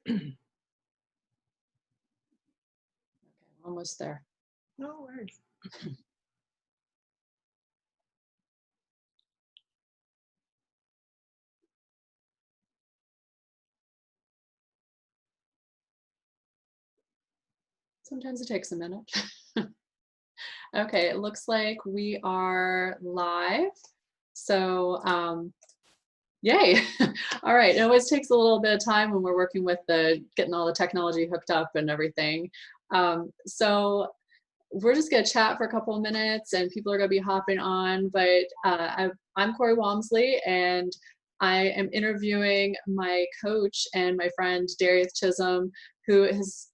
Okay, almost there. No worries. Sometimes it takes a minute. Okay, it looks like we are live. So, yay. All right. It always takes a little bit of time when we're working with getting all the technology hooked up and everything. So we're just gonna chat for a couple of minutes and people are gonna be hopping on, but I'm Corey Walmsley and I am interviewing my coach and my friend Darieth Chisolm, who is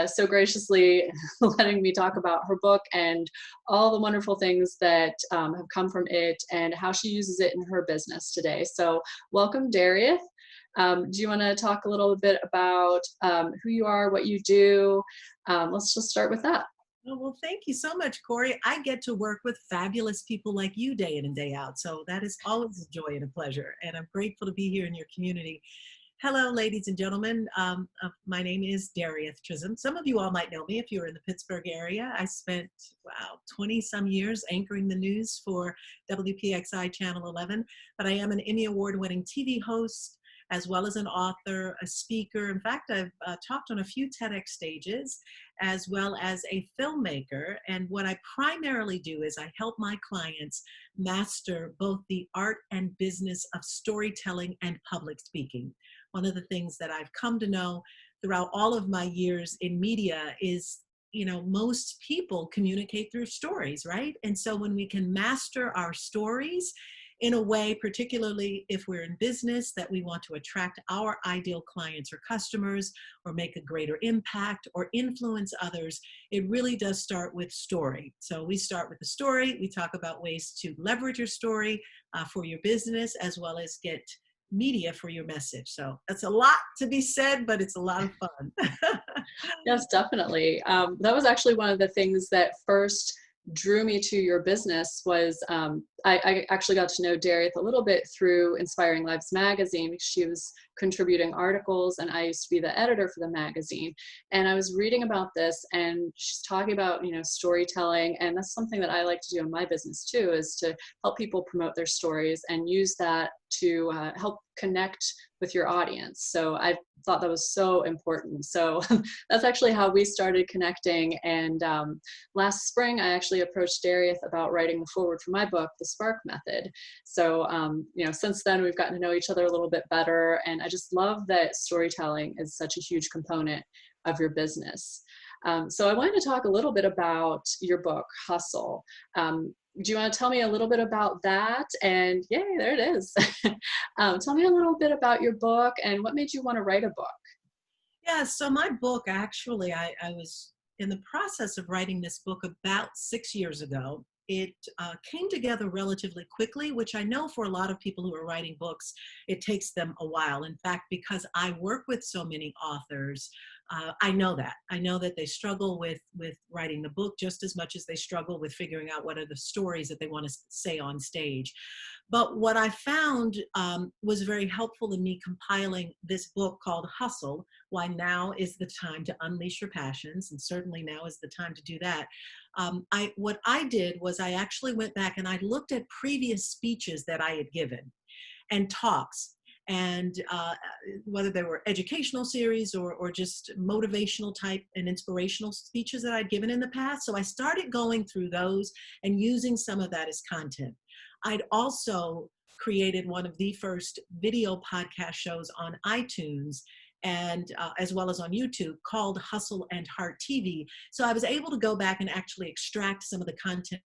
so graciously letting me talk about her book and all the wonderful things that have come from it and how she uses it in her business today. So welcome, Darieth. Do you want to talk a little bit about who you are, what you do? Let's just start with that. Oh, well, thank you so much, Corey. I get to work with fabulous people like you day in and day out. So that is always a joy and a pleasure. And I'm grateful to be here in your community. Hello, ladies and gentlemen. My name is Darieth Chisolm. Some of you all might know me if you're in the Pittsburgh area. I spent, wow, 20 some years anchoring the news for WPXI Channel 11. But I am an Emmy Award winning TV host, as well as an author, a speaker. In fact, I've talked on a few TEDx stages, as well as a filmmaker. And what I primarily do is I help my clients master both the art and business of storytelling and public speaking. One of the things that I've come to know throughout all of my years in media is, you know, most people communicate through stories, right? And so when we can master our stories in a way, particularly if we're in business, that we want to attract our ideal clients or customers or make a greater impact or influence others, it really does start with story. So we start with the story. We talk about ways to leverage your story for your business, as well as get media for your message. So that's a lot to be said, but it's a lot of fun. Yes, definitely. That was actually one of the things that first drew me to your business was I actually got to know Darieth a little bit through Inspiring Lives magazine. She was contributing articles and I used to be the editor for the magazine. And I was reading about this and she's talking about, you know, storytelling. And that's something that I like to do in my business too, is to help people promote their stories and use that to help connect with your audience. So I thought that was so important. So that's actually how we started connecting. And last spring, I actually approached Darieth about writing the foreword for my book, The Spark Method. So, you know, since then we've gotten to know each other a little bit better. And I just love that storytelling is such a huge component of your business. So I wanted to talk a little bit about your book, Hustle. Do you want to tell me a little bit about that? And yay, there it is. Tell me a little bit about your book and what made you want to write a book. Yeah, so my book, actually, I was in the process of writing this book about 6 years ago. It came together relatively quickly, which I know for a lot of people who are writing books, it takes them a while. In fact, because I work with so many authors, I know that. I know that they struggle with writing the book just as much as they struggle with figuring out what are the stories that they want to say on stage. But what I found was very helpful in me compiling this book called Hustle, Why Now is the Time to Unleash Your Passions, and certainly now is the time to do that. What I did was I actually went back and I looked at previous speeches that I had given and talks. and whether they were educational series or just motivational type and inspirational speeches that I'd given in the past. So I started going through those and using some of that as content. I'd also created one of the first video podcast shows on iTunes and as well as on YouTube called Hustle and Heart TV. So I was able to go back and actually extract some of the content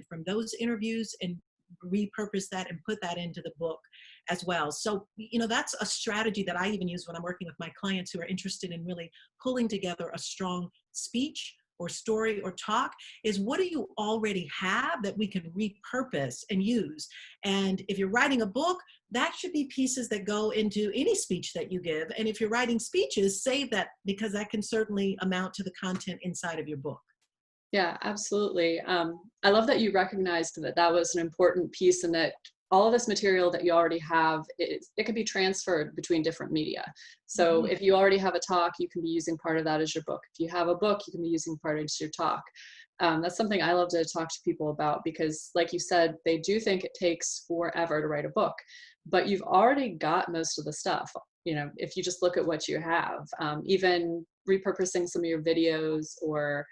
from those interviews and repurpose that and put that into the book as well. So, you know, that's a strategy that I even use when I'm working with my clients who are interested in really pulling together a strong speech or story or talk, is what do you already have that we can repurpose and use? And if you're writing a book, that should be pieces that go into any speech that you give. And if you're writing speeches, save that, because that can certainly amount to the content inside of your book. Yeah, absolutely. I love that you recognized that that was an important piece, and that all of this material that you already have, it can be transferred between different media. So if you already have a talk, you can be using part of that as your book. If you have a book, you can be using part as your talk. That's something I love to talk to people about, because like you said, they do think it takes forever to write a book, but you've already got most of the stuff. You know, if you just look at what you have, even repurposing some of your videos or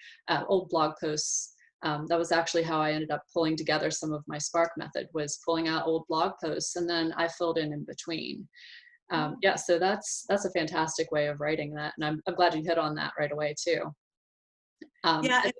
old blog posts. That was actually how I ended up pulling together some of my Spark method, was pulling out old blog posts, and then I filled in between. Yeah, so that's a fantastic way of writing that, and I'm glad you hit on that right away too. Yeah, and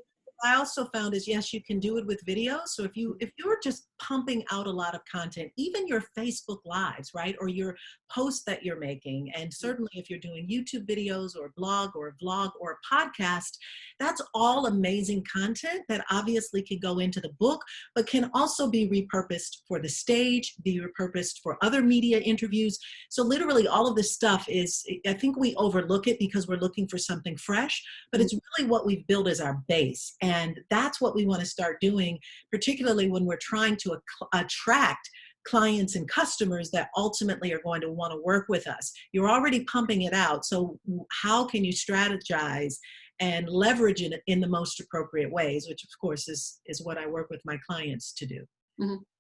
I also found is, yes, you can do it with videos. So if you're just pumping out a lot of content, even your Facebook lives, right, or your posts that you're making, and certainly if you're doing YouTube videos or blog or a vlog or a podcast, that's all amazing content that obviously can go into the book, but can also be repurposed for the stage, be repurposed for other media interviews. So literally all of this stuff is, I think we overlook it because we're looking for something fresh, but it's really what we've built as our base. And that's what we want to start doing, particularly when we're trying to attract clients and customers that ultimately are going to want to work with us. You're already pumping it out. So how can you strategize and leverage it in the most appropriate ways, which of course is what I work with my clients to do.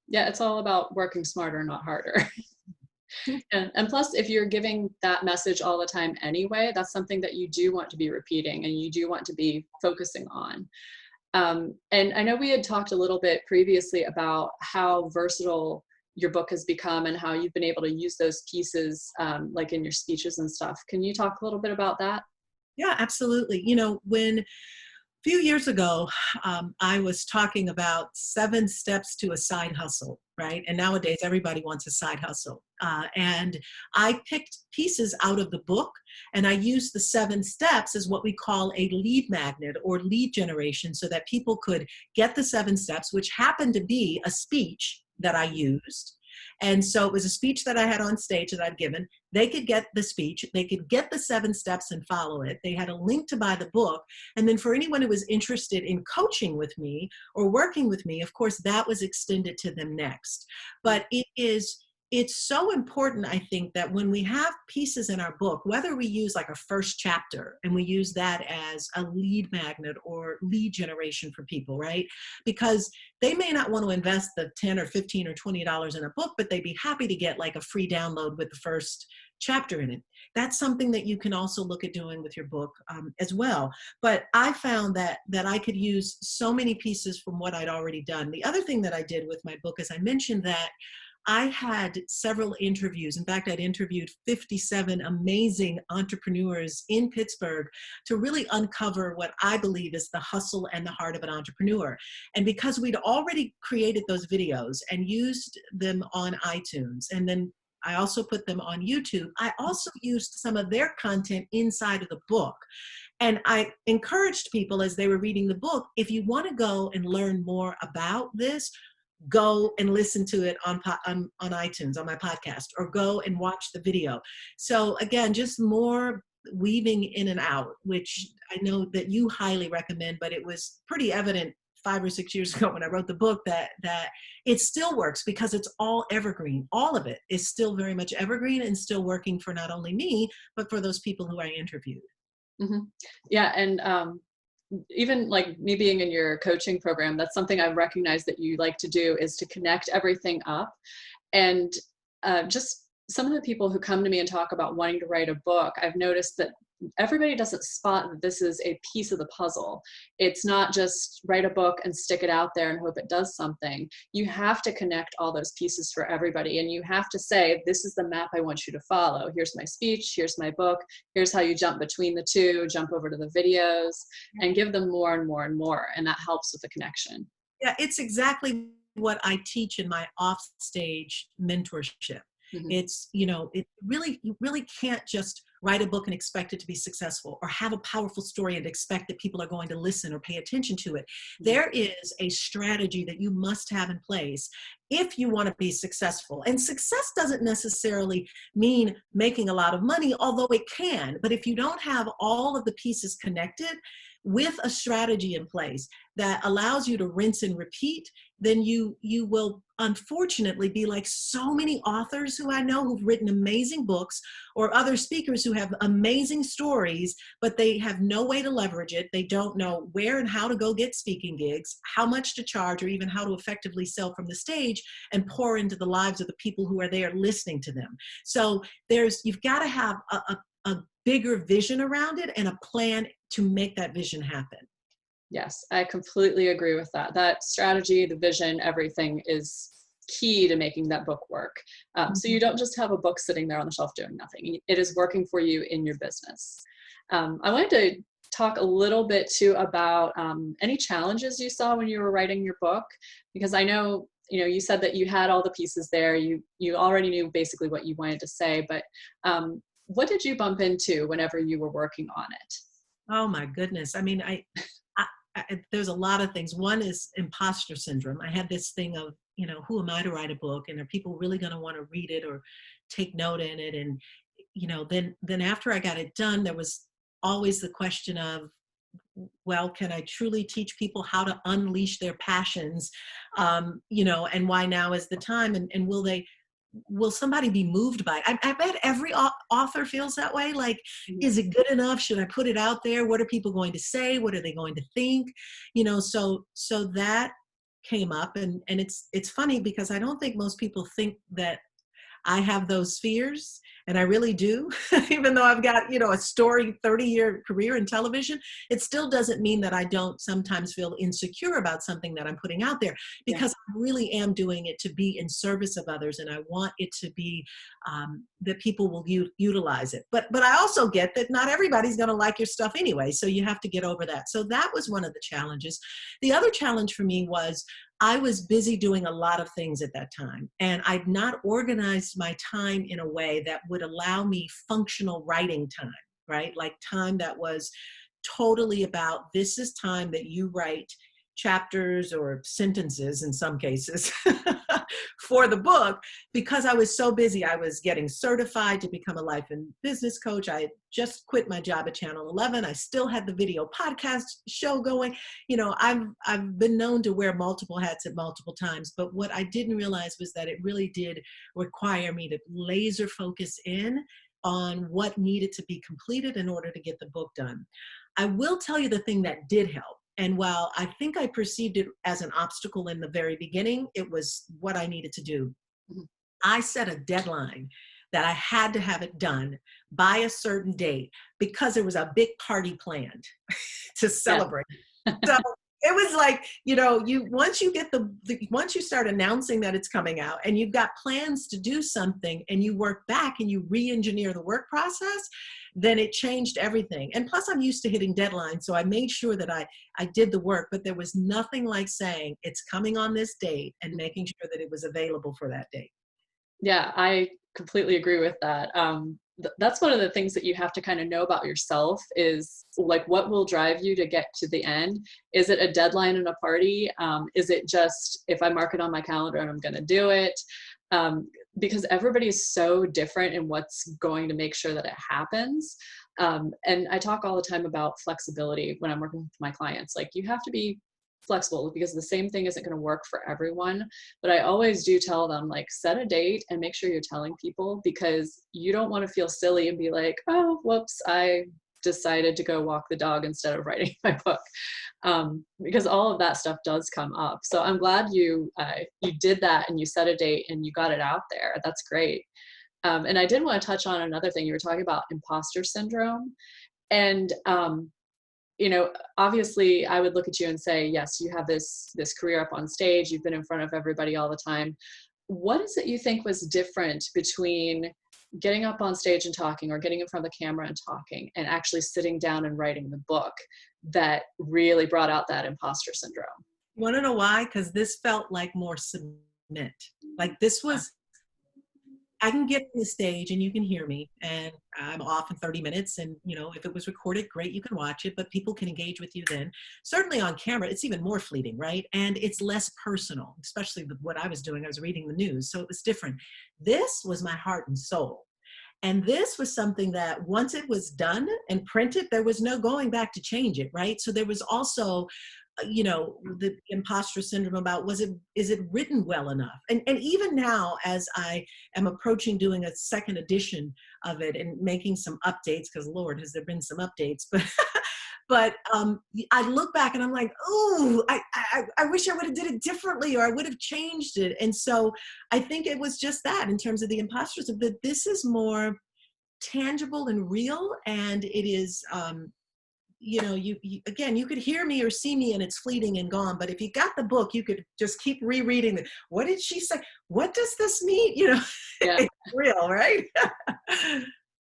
Yeah, it's all about working smarter, not harder. And plus, if you're giving that message all the time anyway, that's something that you do want to be repeating and you do want to be focusing on. And I know we had talked a little bit previously about how versatile your book has become and how you've been able to use those pieces like in your speeches and stuff. Can you talk a little bit about that? Yeah, absolutely. You know, when a few years ago, I was talking about 7 steps to a side hustle, right? And nowadays, everybody wants a side hustle. And I picked pieces out of the book, and I used the 7 steps as what we call a lead magnet or lead generation, so that people could get the 7 steps, which happened to be a speech that I used. And so it was a speech that I had on stage that I'd given. They could get the speech, they could get the 7 steps and follow it. They had a link to buy the book. And then for anyone who was interested in coaching with me or working with me, of course, that was extended to them next. But it's so important, I think, that when we have pieces in our book, whether we use like a first chapter and we use that as a lead magnet or lead generation for people, right? Because they may not want to invest the $10 or $15 or $20 in a book, but they'd be happy to get like a free download with the first chapter in it. That's something that you can also look at doing with your book as well. But I found that I could use so many pieces from what I'd already done. The other thing that I did with my book is I mentioned that I had several interviews. In fact, I'd interviewed 57 amazing entrepreneurs in Pittsburgh to really uncover what I believe is the hustle and the heart of an entrepreneur. And because we'd already created those videos and used them on iTunes, and then I also put them on YouTube, I also used some of their content inside of the book. And I encouraged people as they were reading the book, if you want to go and learn more about this, go and listen to it on iTunes, on my podcast, or go and watch the video. So again, just more weaving in and out, which I know that you highly recommend, but it was pretty evident 5 or 6 years ago when I wrote the book that it still works because it's all evergreen. All of it is still very much evergreen and still working for not only me, but for those people who I interviewed. Yeah, and even like me being in your coaching program, that's something I've recognized that you like to do, is to connect everything up and just some of the people who come to me and talk about wanting to write a book, I've noticed that everybody doesn't spot that this is a piece of the puzzle. It's not just write a book and stick it out there and hope it does something. You have to connect all those pieces for everybody. And you have to say, this is the map I want you to follow. Here's my speech, here's my book, here's how you jump between the two, jump over to the videos, and give them more and more and more. And that helps with the connection. Yeah, it's exactly what I teach in my offstage mentorship. It's, it really, you really can't just write a book and expect it to be successful, or have a powerful story and expect that people are going to listen or pay attention to it. There is a strategy that you must have in place if you want to be successful. And success doesn't necessarily mean making a lot of money, although it can. But if you don't have all of the pieces connected with a strategy in place that allows you to rinse and repeat, then you will unfortunately be like so many authors who I know who've written amazing books, or other speakers who have amazing stories, but they have no way to leverage it. They don't know where and how to go get speaking gigs, how much to charge, or even how to effectively sell from the stage and pour into the lives of the people who are there listening to them. So you've got to have a bigger vision around it and a plan to make that vision happen. Yes, I completely agree with that. That strategy, the vision, everything is key to making that book work. So you don't just have a book sitting there on the shelf doing nothing. It is working for you in your business. I wanted to talk a little bit too about any challenges you saw when you were writing your book, because I know, you said that you had all the pieces there. You already knew basically what you wanted to say, but what did you bump into whenever you were working on it? Oh my goodness. I mean, there's a lot of things. One is imposter syndrome. I had this thing of, who am I to write a book? And are people really going to want to read it or take note in it? And, then after I got it done, there was always the question of, well, can I truly teach people how to unleash their passions? And why now is the time? And will somebody be moved by it? I bet every author feels that way. Like, is it good enough? Should I put it out there? What are people going to say? What are they going to think? So that came up, and it's funny because I don't think most people think that I have those fears, and I really do. Even though I've got, a storied 30-year career in television, it still doesn't mean that I don't sometimes feel insecure about something that I'm putting out there, because I really am doing it to be in service of others, and I want it to be that people will utilize it. But I also get that not everybody's going to like your stuff anyway, so you have to get over that. So that was one of the challenges. The other challenge for me was I was busy doing a lot of things at that time, and I'd not organized my time in a way that would allow me functional writing time, right? Like time that was totally about, this is time that you write chapters or sentences in some cases for the book, because I was so busy. I was getting certified to become a life and business coach. I had just quit my job at Channel 11. I still had the video podcast show going. I've been known to wear multiple hats at multiple times, but what I didn't realize was that it really did require me to laser focus in on what needed to be completed in order to get the book done. I will tell you the thing that did help. And while I think I perceived it as an obstacle in the very beginning, it was what I needed to do. I set a deadline that I had to have it done by a certain date because there was a big party planned to celebrate. So it was like, once you start announcing that it's coming out and you've got plans to do something and you work back and you re-engineer the work process, then it changed everything. And plus I'm used to hitting deadlines. So I made sure that I did the work, but there was nothing like saying it's coming on this date and making sure that it was available for that date. Yeah, I completely agree with that. That's one of the things that you have to kind of know about yourself is like, what will drive you to get to the end? Is it a deadline and a party? Is it just, if I mark it on my calendar and I'm going to do it? Because everybody is so different in what's going to make sure that it happens. And I talk all the time about flexibility when I'm working with my clients. Like, you have to be flexible because the same thing isn't going to work for everyone. But I always do tell them, like, set a date and make sure you're telling people, because you don't want to feel silly and be like, oh, whoops, I decided to go walk the dog instead of writing my book. Because all of that stuff does come up. So I'm glad you did that and you set a date and you got it out there. That's great. And I did want to touch on another thing. You were talking about imposter syndrome. And, you know, obviously I would look at you and say, yes, you have this career up on stage. You've been in front of everybody all the time. What is it you think was different between getting up on stage and talking, or getting in front of the camera and talking, and actually sitting down and writing the book that really brought out that imposter syndrome? You want to know why? Because this felt like more submit. Like this was, I can get on the stage and you can hear me, and I'm off in 30 minutes. And, you know, if it was recorded, great, you can watch it, but people can engage with you then. Certainly on camera, it's even more fleeting, right? And it's less personal, especially with what I was doing. I was reading the news, so it was different. This was my heart and soul. And this was something that once it was done and printed, there was no going back to change it, right? So there was also, you know, the imposter syndrome about, is it written well enough? And even now, as I am approaching doing a second edition of it and making some updates, because Lord, has there been some updates, but I look back and I'm like, oh, I wish I would have did it differently, or I would have changed it. And so I think it was just that in terms of the imposter syndrome, that this is more tangible and real, and it is, you know, you again, you could hear me or see me and it's fleeting and gone. But if you got the book, you could just keep rereading it. What did she say? What does this mean? You know, Yeah. it's real, right?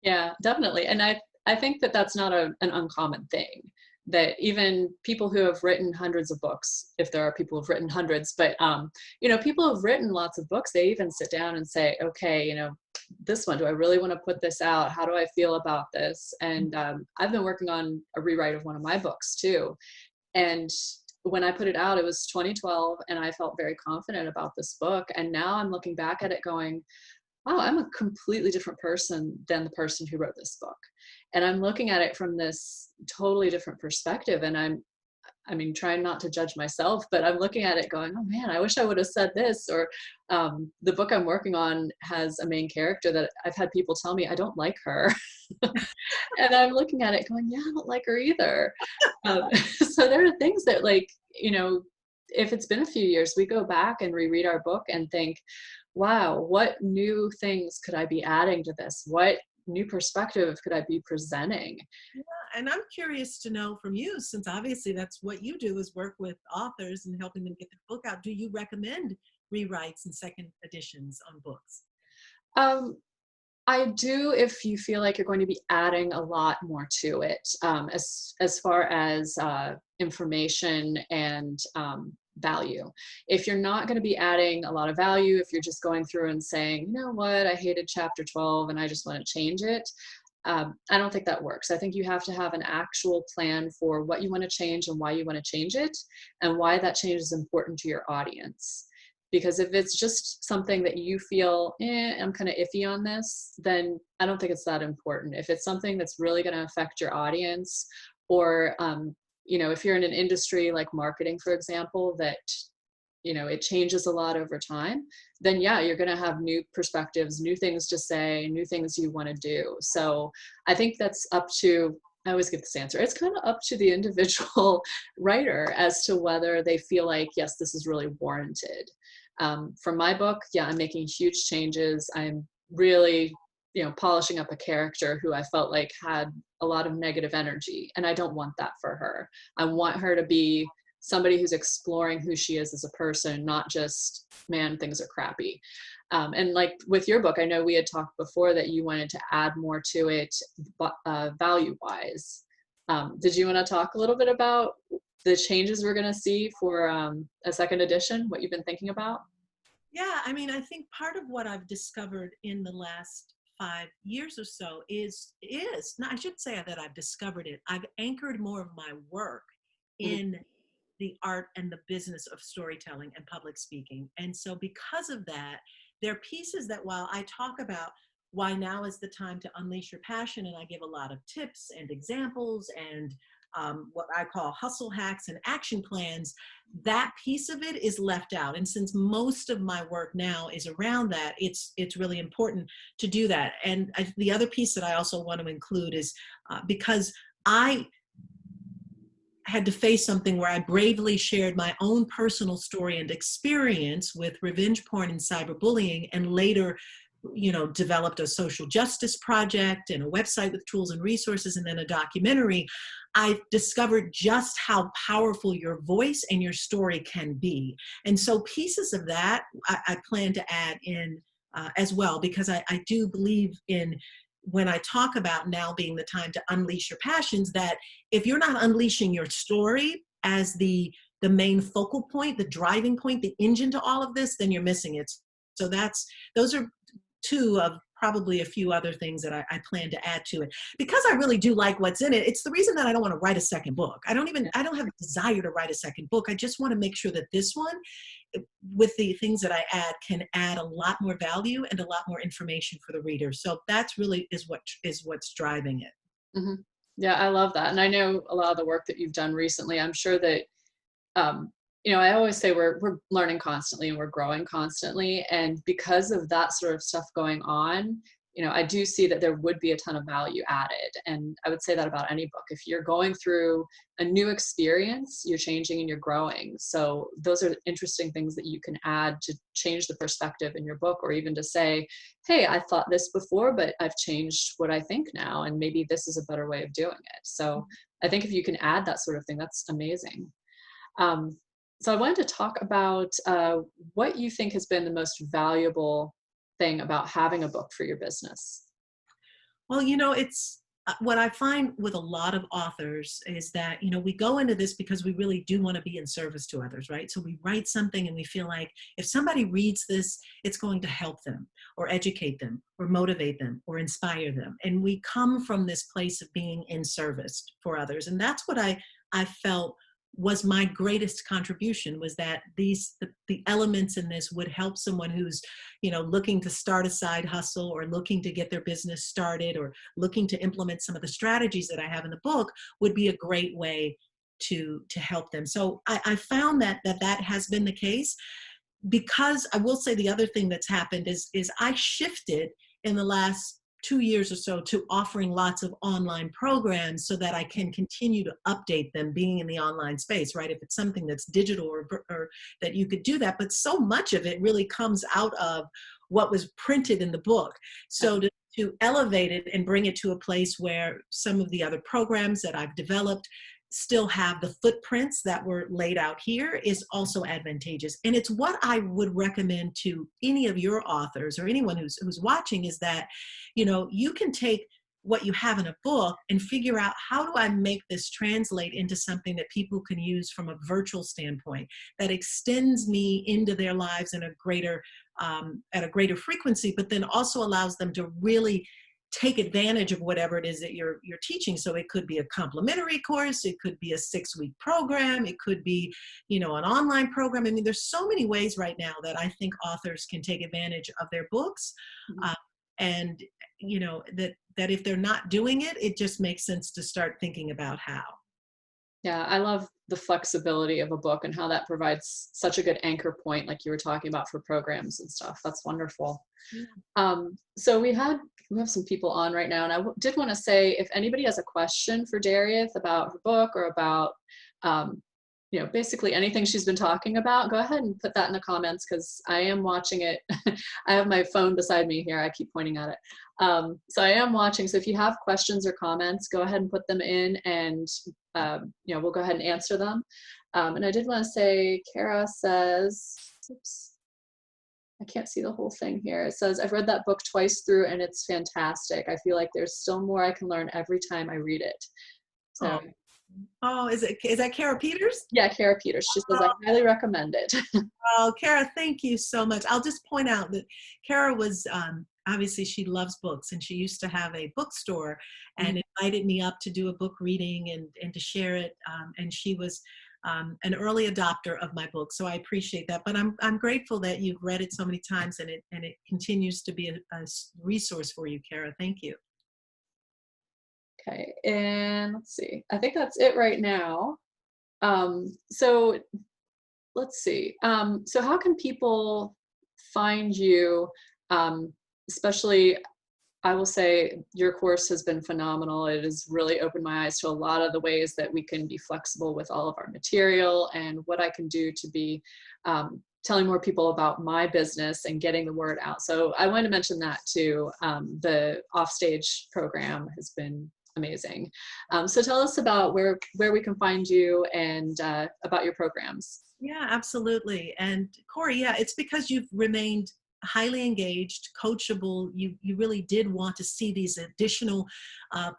Yeah, definitely. And I think that that's not an uncommon thing, that even people who have written hundreds of books, if there are people who've written hundreds, but, you know, people who've written lots of books, they even sit down and say, okay, you know, this one, do I really want to put this out? How do I feel about this? And I've been working on a rewrite of one of my books too. And when I put it out, it was 2012, and I felt very confident about this book. And now I'm looking back at it going, wow, I'm a completely different person than the person who wrote this book. And I'm looking at it from this totally different perspective. And I mean, trying not to judge myself, but I'm looking at it going, oh man, I wish I would have said this. Or the book I'm working on has a main character that I've had people tell me I don't like her. And I'm looking at it going, yeah, I don't like her either. So there are things that, like, you know, if it's been a few years, we go back and reread our book and think, wow, what new things could I be adding to this? What new perspective could I be presenting? Yeah, and I'm curious to know from you, since obviously that's what you do, is work with authors and helping them get their book out. Do you recommend rewrites and second editions on books? Um, I do, if you feel like you're going to be adding a lot more to it, as far as information and value. If you're not going to be adding a lot of value, if you're just going through and saying, you know what, I hated chapter 12 and I just want to change it, I don't think that works. I think you have to have an actual plan for what you want to change and why you want to change it, and why that change is important to your audience. Because if it's just something that you feel, I'm kind of iffy on this, then I don't think it's that important. If it's something that's really going to affect your audience, or, you know, if you're in an industry like marketing, for example, that, you know, it changes a lot over time, then yeah, you're going to have new perspectives, new things to say, new things you want to do. So I think that's up to, I always give this answer, it's kind of up to the individual writer as to whether they feel like, yes, this is really warranted. For my book, yeah, I'm making huge changes. I'm really, you know, polishing up a character who I felt like had a lot of negative energy, and I don't want that for her. I want her to be somebody who's exploring who she is as a person, not just, man, things are crappy. And like with your book, I know we had talked before that you wanted to add more to it, value-wise. Did you want to talk a little bit about the changes we're going to see for a second edition, what you've been thinking about? Yeah, I mean, I think part of what I've discovered in the last 5 years or so is, no, I should say that I've discovered it. I've anchored more of my work in the art and the business of storytelling and public speaking. And so because of that, there are pieces that, while I talk about why now is the time to unleash your passion, and I give a lot of tips and examples and what I call hustle hacks and action plans, that piece of it is left out. And since most of my work now is around that, it's really important to do that. And the other piece that I also want to include is because I had to face something where I bravely shared my own personal story and experience with revenge porn and cyberbullying, and later developed a social justice project and a website with tools and resources and then a documentary, I've discovered just how powerful your voice and your story can be. And so pieces of that I plan to add in as well, because I do believe in, when I talk about now being the time to unleash your passions, that if you're not unleashing your story as the main focal point, the driving point, the engine to all of this, then you're missing it. So those are two of probably a few other things that I plan to add to it, because I really do like what's in it. It's the reason that I don't want to write a second book. I don't have a desire to write a second book. I just want to make sure that this one, with the things that I add, can add a lot more value and a lot more information for the reader. So that's really is what's driving it. Mm-hmm. Yeah, I love that. And I know a lot of the work that you've done recently, I'm sure that, I always say we're learning constantly and we're growing constantly. And because of that sort of stuff going on, I do see that there would be a ton of value added. And I would say that about any book. If you're going through a new experience, you're changing and you're growing. So those are interesting things that you can add to change the perspective in your book, or even to say, hey, I thought this before, but I've changed what I think now, and maybe this is a better way of doing it. So I think if you can add that sort of thing, that's amazing. So I wanted to talk about what you think has been the most valuable thing about having a book for your business. Well, it's what I find with a lot of authors is that, we go into this because we really do want to be in service to others, right? So we write something and we feel like if somebody reads this, it's going to help them or educate them or motivate them or inspire them. And we come from this place of being in service for others. And that's what I felt was my greatest contribution, was that the elements in this would help someone who's, looking to start a side hustle, or looking to get their business started, or looking to implement some of the strategies that I have in the book, would be a great way to help them. So I found that has been the case, because I will say the other thing that's happened is I shifted in the last 2 years or so to offering lots of online programs so that I can continue to update them, being in the online space, right? If it's something that's digital or that you could do that, but so much of it really comes out of what was printed in the book. So to elevate it and bring it to a place where some of the other programs that I've developed still have the footprints that were laid out here is also advantageous. And it's what I would recommend to any of your authors or anyone who's watching, is that, you can take what you have in a book and figure out, how do I make this translate into something that people can use from a virtual standpoint that extends me into their lives in a greater, at a greater frequency, but then also allows them to really take advantage of whatever it is that you're teaching. So it could be a complimentary course, it could be a 6-week program, it could be, an online program. I mean, there's so many ways right now that I think authors can take advantage of their books. And that if they're not doing it, it just makes sense to start thinking about how. Yeah, I love the flexibility of a book and how that provides such a good anchor point, like you were talking about, for programs and stuff. That's wonderful. Yeah. So we have some people on right now, and I did want to say, if anybody has a question for Darieth about her book, or about basically anything she's been talking about, go ahead and put that in the comments, because I am watching it. I have my phone beside me here. I keep pointing at it. So I am watching. So if you have questions or comments, go ahead and put them in, and we'll go ahead and answer them. And I did want to say, Kara says, oops, I can't see the whole thing here. It says, I've read that book twice through and it's fantastic. I feel like there's still more I can learn every time I read it. So. Is that Kara Peters? Yeah, Kara Peters. She says, I highly recommend it. Oh, Kara, thank you so much. I'll just point out that Kara was, obviously she loves books, and she used to have a bookstore and invited me up to do a book reading and to share it. And she was an early adopter of my book. So I appreciate that. But I'm grateful that you've read it so many times, and it continues to be a resource for you, Kara. Thank you. Okay, and let's see. I think that's it right now. So let's see. So how can people find you? Especially, I will say your course has been phenomenal. It has really opened my eyes to a lot of the ways that we can be flexible with all of our material, and what I can do to be telling more people about my business and getting the word out. So I wanted to mention that too. The Offstage program has been amazing. So tell us about where we can find you and about your programs. Yeah, absolutely. And Corey, yeah, it's because you've remained highly engaged, coachable. You really did want to see these additional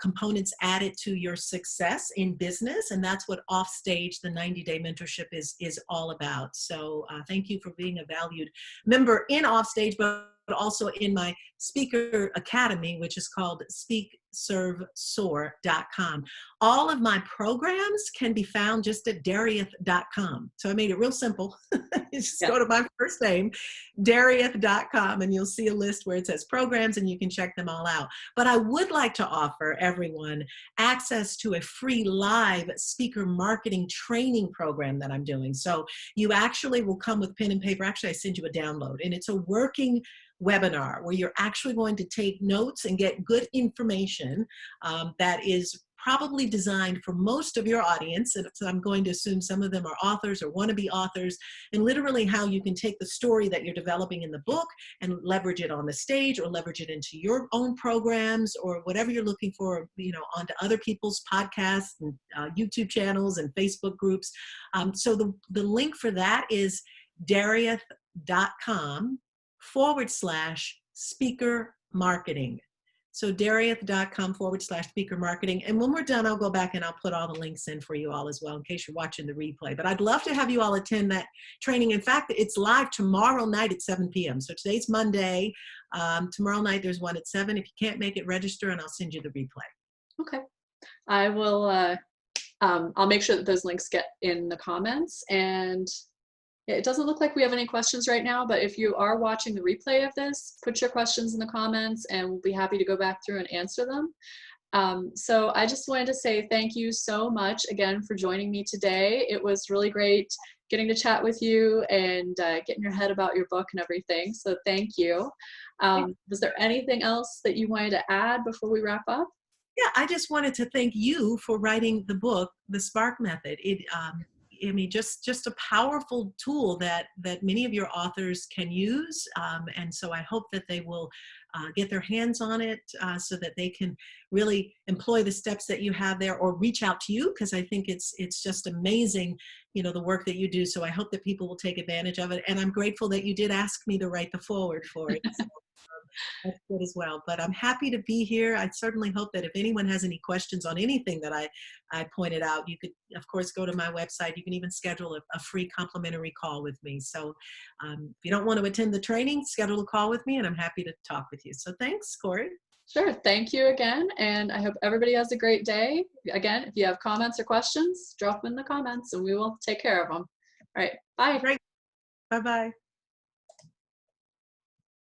components added to your success in business, and that's what Offstage, the 90-day mentorship, is all about. So thank you for being a valued member in Offstage, but also in my speaker academy, which is called speakservesoar.com. All of my programs can be found just at Darieth.com. So I made it real simple. You just go to my first name, Darieth.com, and you'll see a list where it says programs, and you can check them all out. But I would like to offer everyone access to a free live speaker marketing training program that I'm doing. So you actually will come with pen and paper. Actually, I send you a download, and it's a working webinar where you're actually going to take notes and get good information that is probably designed for most of your audience. And so I'm going to assume some of them are authors or wannabe authors, and literally how you can take the story that you're developing in the book and leverage it on the stage, or leverage it into your own programs, or whatever you're looking for, onto other people's podcasts and YouTube channels and Facebook groups. So the link for that is Darieth.com/speaker marketing. So Darieth.com/speaker marketing. And when we're done, I'll go back and I'll put all the links in for you all as well, in case you're watching the replay. But I'd love to have you all attend that training. In fact, it's live tomorrow night at 7 p.m. So today's Monday. Tomorrow night, there's one at 7. If you can't make it, register and I'll send you the replay. Okay. I will, I'll make sure that those links get in the comments. And it doesn't look like we have any questions right now, but if you are watching the replay of this, put your questions in the comments and we'll be happy to go back through and answer them. So I just wanted to say thank you so much again for joining me today. It was really great getting to chat with you and getting your head about your book and everything. So thank you. Was there anything else that you wanted to add before we wrap up? Yeah, I just wanted to thank you for writing the book, The Spark Method. Just a powerful tool that many of your authors can use. And so I hope that they will get their hands on it so that they can really employ the steps that you have there, or reach out to you, because I think it's just amazing, the work that you do. So I hope that people will take advantage of it. And I'm grateful that you did ask me to write the foreword for it. So, that's good as well. But I'm happy to be here. I certainly hope that if anyone has any questions on anything that I pointed out, you could, of course, go to my website. You can even schedule a free complimentary call with me. So if you don't want to attend the training, schedule a call with me, and I'm happy to talk with you. So thanks, Corey. Sure. Thank you again. And I hope everybody has a great day. Again, if you have comments or questions, drop them in the comments and we will take care of them. All right. Bye. Great. Bye-bye.